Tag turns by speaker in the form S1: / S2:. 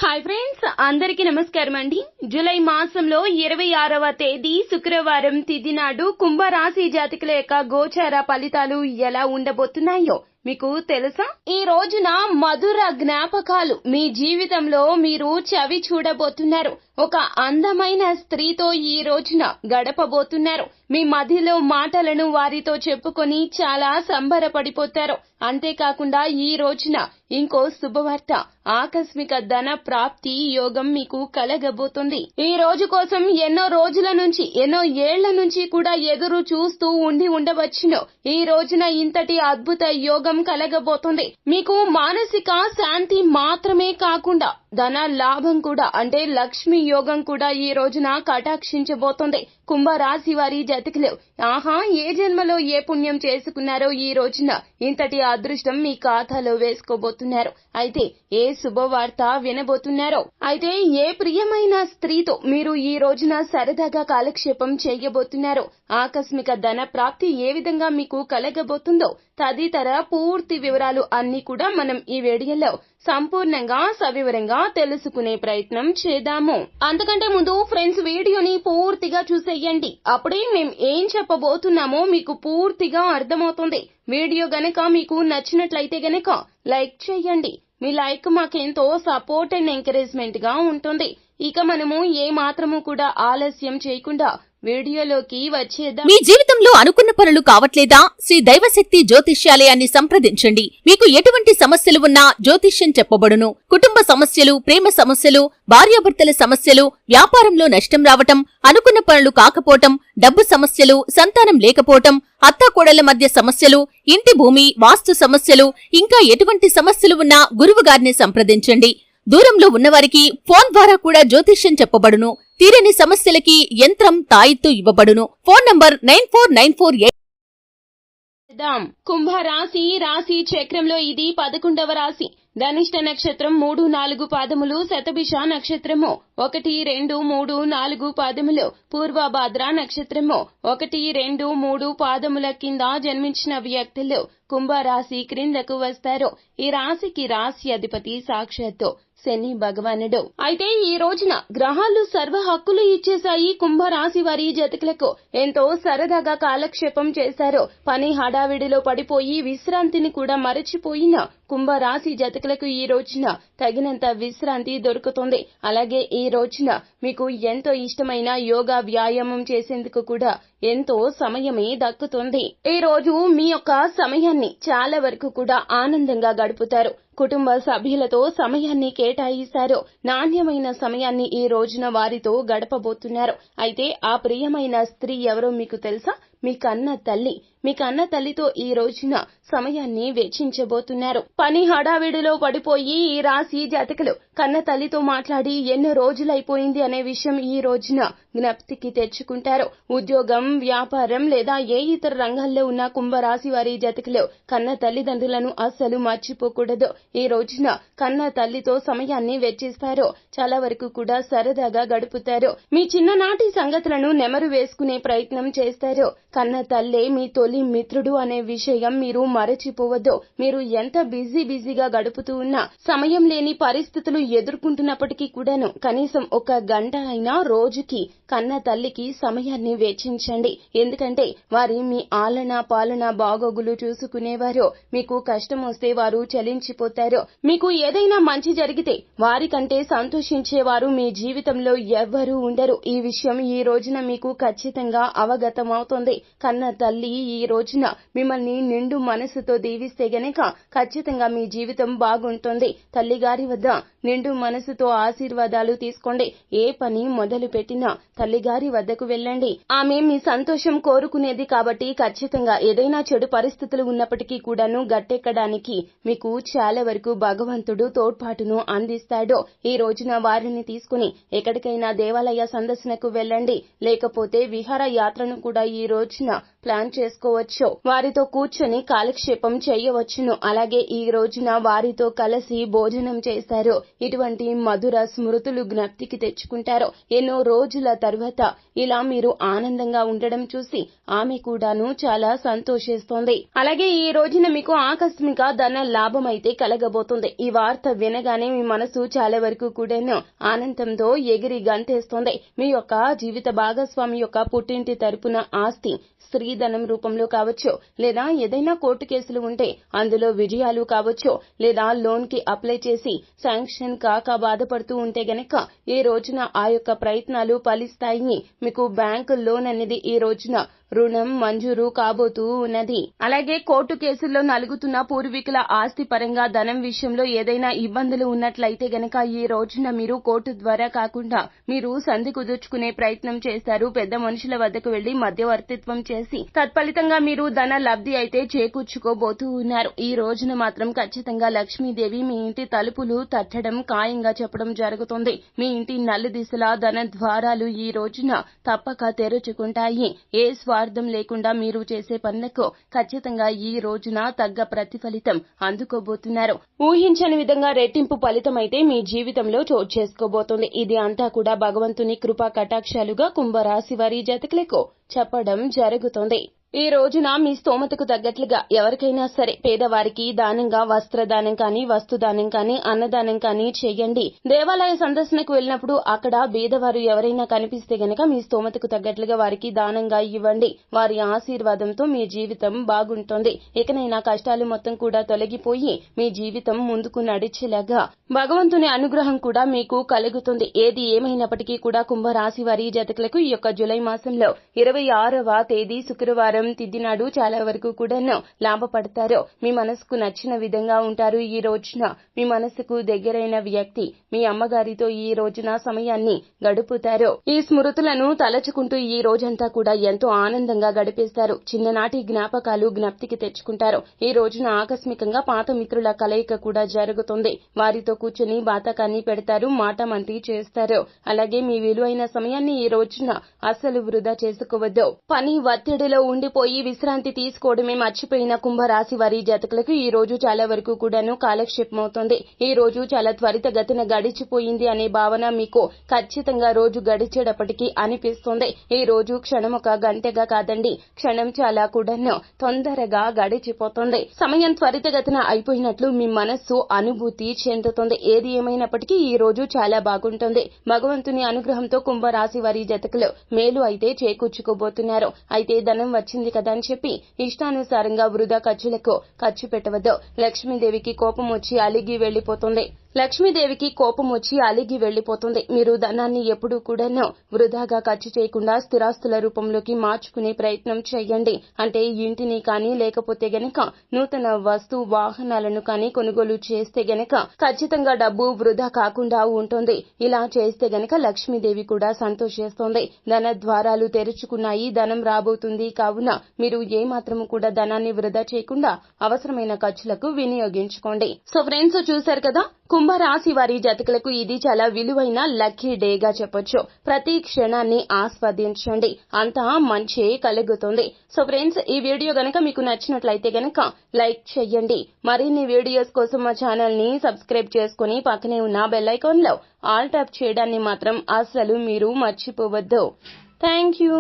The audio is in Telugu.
S1: హాయ్ ఫ్రెండ్స్, అందరికీ నమస్కారం అండి. జూలై మాసంలో 26వ తేదీ శుక్రవారం తిథి నాడు కుంభరాశి జాతకుల యొక్క గోచార ఫలితాలు ఎలా ఉండబోతున్నాయో మీకు తెలుసా? ఈ రోజున మధుర జ్ఞాపకాలు మీ జీవితంలో మీరు చవి చూడబోతున్నారు. ఒక అందమైన స్త్రీతో ఈ రోజున గడపబోతున్నారు. మీ మధ్యలో మాటలను వారితో చెప్పుకొని చాలా సంబరపడిపోతారు. అంతేకాకుండా ఈ రోజున ఇంకో శుభవార్త, ఆకస్మిక ధన ప్రాప్తి యోగం మీకు కలగబోతుంది. ఈ రోజు కోసం ఎన్నో రోజుల నుంచి, ఎన్నో ఏళ్ల నుంచి కూడా ఎదురు చూస్తూ ఉండవచ్చును. ఈ రోజున ఇంతటి అద్భుత యోగం కలగబోతుంది. మీకు మానసిక శాంతి మాత్రమే కాకుండా ధన లాభం కూడా, అంటే లక్ష్మీ యోగం కూడా ఈ రోజున కటాక్షించబోతుంది. కుంభరాశి వారి జాతకులు ఆహా, ఏ జన్మలో ఏ పుణ్యం చేసుకున్నారో ఈ రోజున ఇంతటి అదృష్టం మీ ఖాతాలో వేసుకోబోతున్నారు. అయితే ఏ శుభవార్త వినబోతున్నారో, అయితే ఏ ప్రియమైన స్త్రీతో మీరు ఈ రోజున సరదాగా కాలక్షేపం చేయబోతున్నారు, ఆకస్మిక ధన ప్రాప్తి ఏ విధంగా మీకు కలగబోతుందో తదితర పూర్తి వివరాలు అన్ని కూడా మనం ఈ వీడియోలో సంపూర్ణంగా సవివరంగా తెలుసుకునే ప్రయత్నం చేద్దాము. అంతకంటే ముందు ఫ్రెండ్స్, వీడియోని పూర్తిగా చూసేయండి. అప్పుడే మేము ఏం చెప్పబోతున్నామో మీకు పూర్తిగా అర్థమవుతుంది. వీడియో గనక మీకు నచ్చినట్లయితే గనక లైక్ చేయండి. మీ లైక్ మాకెంతో సపోర్ట్ అండ్ ఎంకరేజ్మెంట్ గా ఉంటుంది. ఇక మనము ఏ మాత్రము కూడా ఆలస్యం చేయకుండా వీడియోలోకి వచ్చేద్దాం.
S2: మీ జీవితంలో అనుకున్న పనులు కావట్లేదా? శ్రీ దైవశక్తి జ్యోతిష్యాలయాన్ని సంప్రదించండి. మీకు ఎటువంటి సమస్యలు ఉన్నా జ్యోతిష్యం చెప్పబడును. కుటుంబ సమస్యలు, ప్రేమ సమస్యలు, భార్యాభర్తల సమస్యలు, వ్యాపారంలో నష్టం రావటం, అనుకున్న పనులు కాకపోవటం, డబ్బు సమస్యలు, సంతానం లేకపోవటం, అత్తాకోడళ్ల మధ్య సమస్యలు, ఇంటి భూమి, వాస్తు సమస్యలు, ఇంకా ఎటువంటి సమస్యలు ఉన్నా గురువుగారిని సంప్రదించండి. దూరంలో ఉన్నవారికి ఫోన్ ద్వారా కూడా జ్యోతిష్యం చెప్పబడును. తీరని సమస్యలకి యంత్రం, తాయిత్తు ఇవ్వబడును. Phone number 9494.
S1: కుంభరాశి రాశి చక్రంలో ఇది 11వ రాశి. ధనిష్ట నక్షత్రం 3, 4 పాదములు, శతభిష నక్షత్రము 1, 2, 3, 4 పాదములు, పూర్వభాద్ర నక్షత్రము 1, 2, 3 పాదముల కింద జన్మించిన వ్యక్తులు కుంభరాశి క్రిందకు వస్తారు. ఈ రాశికి రాశి అధిపతి సాక్షాత్తు శని భగవానుడు. అయితే ఈ రోజున గ్రహాలు సర్వ హక్కులు ఇచ్చేశాయి. కుంభరాశి వారి జాతకులకు ఎంతో సరదాగా కాలక్షేపం చేశారు. పని హడావిడిలో పడిపోయి విశ్రాంతిని కూడా మరచిపోయిన కుంభరాశి జాతకులకు ఈ రోజున తగినంత విశ్రాంతి దొరుకుతుంది. అలాగే ఈ రోజున మీకు ఎంతో ఇష్టమైన యోగా వ్యాయామం చేసేందుకు కూడా ఎంతో సమయమే దక్కుతుంది. ఈ రోజు మీ యొక్క సమయాన్ని చాలా వరకు కూడా ఆనందంగా గడుపుతారు. కుటుంబ సభ్యులతో సమయాన్ని కేటాయిస్తారు. నాణ్యమైన సమయాన్ని ఈ రోజున వారితో గడపబోతున్నారు. అయితే ఆ ప్రియమైన స్త్రీ ఎవరో మీకు తెలుసా? మీ కన్న తల్లి. మీ కన్న తల్లితో ఈ రోజున సమయాన్ని వెచ్చించబోతున్నారు. పని హడావిడిలో పడిపోయి ఈ రాశి జాతకులు కన్న తల్లితో మాట్లాడి ఎన్నో రోజులైపోయింది అనే విషయం ఈ రోజున జ్ఞప్తికి తెచ్చుకుంటారు. ఉద్యోగం, వ్యాపారం లేదా ఏ ఇతర రంగాల్లో ఉన్న కుంభరాశి వారి జాతకులు కన్న తల్లిదండ్రులను అస్సలు మర్చిపోకూడదు. ఈ రోజున కన్న తల్లితో సమయాన్ని వెచ్చిస్తారు. చాలా వరకు కూడా సరదాగా గడుపుతారు. మీ చిన్ననాటి సంగతులను నెమరు వేసుకునే ప్రయత్నం చేస్తారు. కన్న తల్లే మీ తొలి మిత్రుడు అనే విషయం మీరు మరచిపోవద్దు. మీరు ఎంత బిజీగా గడుపుతూ ఉన్నా, సమయం లేని పరిస్థితులు ఎదుర్కొంటున్నప్పటికీ కూడాను కనీసం 1 గంట అయినా రోజుకి కన్న తల్లికి సమయాన్ని వెచ్చించండి. ఎందుకంటే వారి మీ ఆలన పాలన బాగోగులు చూసుకునేవారు. మీకు కష్టం వస్తే వారు చలించిపోతారు. మీకు ఏదైనా మంచి జరిగితే వారికంటే సంతోషించేవారు మీ జీవితంలో ఎవ్వరూ ఉండరు. ఈ విషయం ఈ రోజున మీకు ఖచ్చితంగా అవగతం అవుతుంది. కన్న తల్లి ఈ రోజున మిమ్మల్ని నిండు మనసుతో దీవిస్తే గనక ఖచ్చితంగా మీ జీవితం బాగుంటుంది. తల్లిగారి వద్ద నిండు మనసుతో ఆశీర్వాదాలు తీసుకోండి. ఏ పని మొదలు పెట్టినా తల్లిగారి వద్దకు వెళ్ళండి. ఆమె మీ సంతోషం కోరుకునేది కాబట్టి ఖచ్చితంగా ఏదైనా చెడు పరిస్థితులు ఉన్నప్పటికీ కూడాను గట్టెక్కడానికి మీకు చాలా వరకు భగవంతుడు తోడ్పాటును అందిస్తాడు. ఈ రోజున వారిని తీసుకుని ఎక్కడికైనా దేవాలయ సందర్శనకు వెళ్ళండి. లేకపోతే విహార యాత్రను కూడా ఈ రోజున ప్లాన్ చేసుకోవచ్చు. వారితో కూర్చొని కాలక్షేపం చేయవచ్చును. అలాగే ఈ రోజున వారితో కలిసి భోజనం చేస్తారు. ఇటువంటి మధుర స్మృతులు జ్ఞప్తికి తెచ్చుకుంటారు. ఎన్నో రోజుల తరువాత ఇలా మీరు ఆనందంగా ఉండడం చూసి ఆమె కూడాను చాలా సంతోషిస్తోంది. అలాగే ఈ రోజున మీకు ఆకస్మిక ధన లాభం అయితే కలగబోతుంది. ఈ వార్త వినగానే మీ మనసు చాలా వరకు కూడాను ఆనందంతో ఎగిరి గంతేస్తోంది. మీ యొక్క జీవిత భాగస్వామి యొక్క పుట్టింటి తరపున ఆస్తి స్త్రీధనం రూపంలో కావచ్చు, లేదా ఏదైనా కోర్టు కేసులు ఉంటే అందులో విజయాలు కావచ్చు, లేదా లోన్ కి అప్లై చేసి శాంక్షన్ కాక బాధపడుతూ ఉంటే గనక ఈ రోజున ఆ యొక్క ప్రయత్నాలు ఫలిస్తాయి. మీకు బ్యాంకు లోన్ అనేది ఈ రోజున రుణం మంజూరు కాబోతూ ఉన్నది. అలాగే కోర్టు కేసుల్లో నలుగుతున్న పూర్వీకుల ఆస్తి పరంగా ధనం విషయంలో ఏదైనా ఇబ్బందులు ఉన్నట్లయితే గనక ఈ రోజున మీరు కోర్టు ద్వారా కాకుండా మీరు సంధి కుదుర్చుకునే ప్రయత్నం చేస్తారు. పెద్ద మనుషుల వద్దకు వెళ్లి మధ్యవర్తిత్వం చేసి తత్ఫలితంగా మీరు ధన లబ్ధి అయితే చేకూర్చుకోబోతూ ఉన్నారు. ఈ రోజున మాత్రం ఖచ్చితంగా లక్ష్మీదేవి మీ ఇంటి తలుపులు తట్టడం ఖాయంగా చెప్పడం జరుగుతుంది. మీ ఇంటి నలు దిశలా ధన ద్వారాలు ఈ రోజున తప్పక తెరుచుకుంటాయి. ఏ స్వార్థం లేకుండా మీరు చేసే పనులకు ఖచ్చితంగా ఈ రోజున తగ్గ ప్రతిఫలితం అందుకోబోతున్నారు. ఊహించని విధంగా రెట్టింపు ఫలితం అయితే మీ జీవితంలో చోటు చేసుకోబోతుంది. ఇది అంతా కూడా భగవంతుని కృపా కటాక్షాలుగా కుంభరాశి వారి జాతకులకు చెప్పడం జరుగుతుంది. ఈ రోజున మీ స్తోమతకు తగ్గట్లుగా ఎవరికైనా సరే పేదవారికి దానంగా వస్త్రదానం కానీ, వస్తుదానం కానీ, అన్నదానం కానీ చేయండి. దేవాలయ సందర్శనకు వెళ్ళినప్పుడు అక్కడ బీదవారు ఎవరైనా కనిపిస్తే గనక మీ స్తోమతకు తగ్గట్లుగా వారికి దానంగా ఇవ్వండి. వారి ఆశీర్వాదంతో మీ జీవితం బాగుంటుంది. ఇకనైనా కష్టాలు మొత్తం కూడా తొలగిపోయి మీ జీవితం ముందుకు నడిచేలాగా భగవంతుని అనుగ్రహం కూడా మీకు కలుగుతుంది. ఏది ఏమైనప్పటికీ కూడా కుంభరాశి వారి జాతకులకు ఈ యొక్క జూలై మాసంలో 26వ తేదీ శుక్రవారం తిథి నాడు చాలా వరకు కూడాను లాభపడతారు. మీ మనసుకు నచ్చిన విధంగా ఉంటారు. ఈ రోజున మీ మనసుకు దగ్గరైన వ్యక్తి మీ అమ్మగారితో ఈ రోజున సమయాన్ని గడుపుతారు. ఈ స్మృతులను తలచుకుంటూ ఈ రోజంతా కూడా ఎంతో ఆనందంగా గడిపేస్తారు. చిన్ననాటి జ్ఞాపకాలు జ్ఞప్తికి తెచ్చుకుంటారు. ఈ రోజున ఆకస్మికంగా పాత మిత్రుల కలయిక కూడా జరుగుతుంది. వారితో కూర్చొని బాతకాన్ని పెడతారు, మాట మంతి చేస్తారు. అలాగే మీ విలువైన సమయాన్ని ఈ రోజున అస్సలు వృధా చేసుకోవద్దు. పని ఒత్తిడిలో ఉండిపోయి విశ్రాంతి తీసుకోవడమే మర్చిపోయిన కుంభరాశి వారి జాతకులకు ఈ రోజు చాలా వరకు కూడాను కాలక్షేపం అవుతుంది. ఈ రోజు చాలా త్వరితగతిన గడిచిపోయింది అనే భావన మీకు ఖచ్చితంగా రోజు గడిచేటప్పటికీ అనిపిస్తుంది. ఈ రోజు క్షణం ఒక గంటగా కాదండి, క్షణం చాలా కూడాను తొందరగా గడిచిపోతుంది. సమయం త్వరితగతిన అయిపోయినట్లు మీ మనస్సు అనుభూతి చెందుతుంది. ఏది ఏమైనప్పటికీ ఈ రోజు చాలా బాగుంటుంది. భగవంతుని అనుగ్రహంతో కుంభరాశి వారి జాతకులు మేలు అయితే చేకూర్చుకోబోతున్నారు. అయితే ధనం వచ్చింది కదా అని చెప్పి ఇష్టానుసారంగా వృధా ఖర్చులకు ఖర్చు పెట్టవద్దు. లక్ష్మీదేవికి కోపం వచ్చి అలిగి వెళ్లిపోతుంది. మీరు ధనాన్ని ఎప్పుడూ కూడాను వృధాగా ఖర్చు చేయకుండా స్థిరాస్తుల రూపంలోకి మార్చుకునే ప్రయత్నం చేయండి. అంటే ఇంటిని కానీ, లేకపోతే గనక నూతన వస్తు వాహనాలను కానీ కొనుగోలు చేస్తే గనక ఖచ్చితంగా డబ్బు వృధా కాకుండా ఉంటుంది. ఇలా చేస్తే గనక లక్ష్మీదేవి కూడా సంతోషిస్తోంది. ధన ద్వారాలు తెరుచుకున్నాయి, ధనం రాబోతుంది. కావున మీరు ఏమాత్రము కూడా ధనాన్ని వృధా చేయకుండా అవసరమైన ఖర్చులకు వినియోగించుకోండి. సో ఫ్రెండ్స్, చూశారు కదా, కుంభరాశి వారి జాతకులకు ఇది చాలా విలువైన లక్కీ డేగా చెప్పొచ్చు. ప్రతి క్షణాన్ని ఆస్వాదించండి, అంతా మంచి కలుగుతుంది. సో ఫ్రెండ్స్, ఈ వీడియో గనక మీకు నచ్చినట్లయితే గనక లైక్ చేయండి. మరిన్ని వీడియోస్ కోసం మా ఛానల్ ని సబ్స్క్రైబ్ చేసుకుని పక్కనే ఉన్న బెల్ ఐకాన్ లో ఆల్ ట్యాప్ చేయడాన్ని మాత్రం అస్సలు మీరు మర్చిపోవద్దు. Thank you.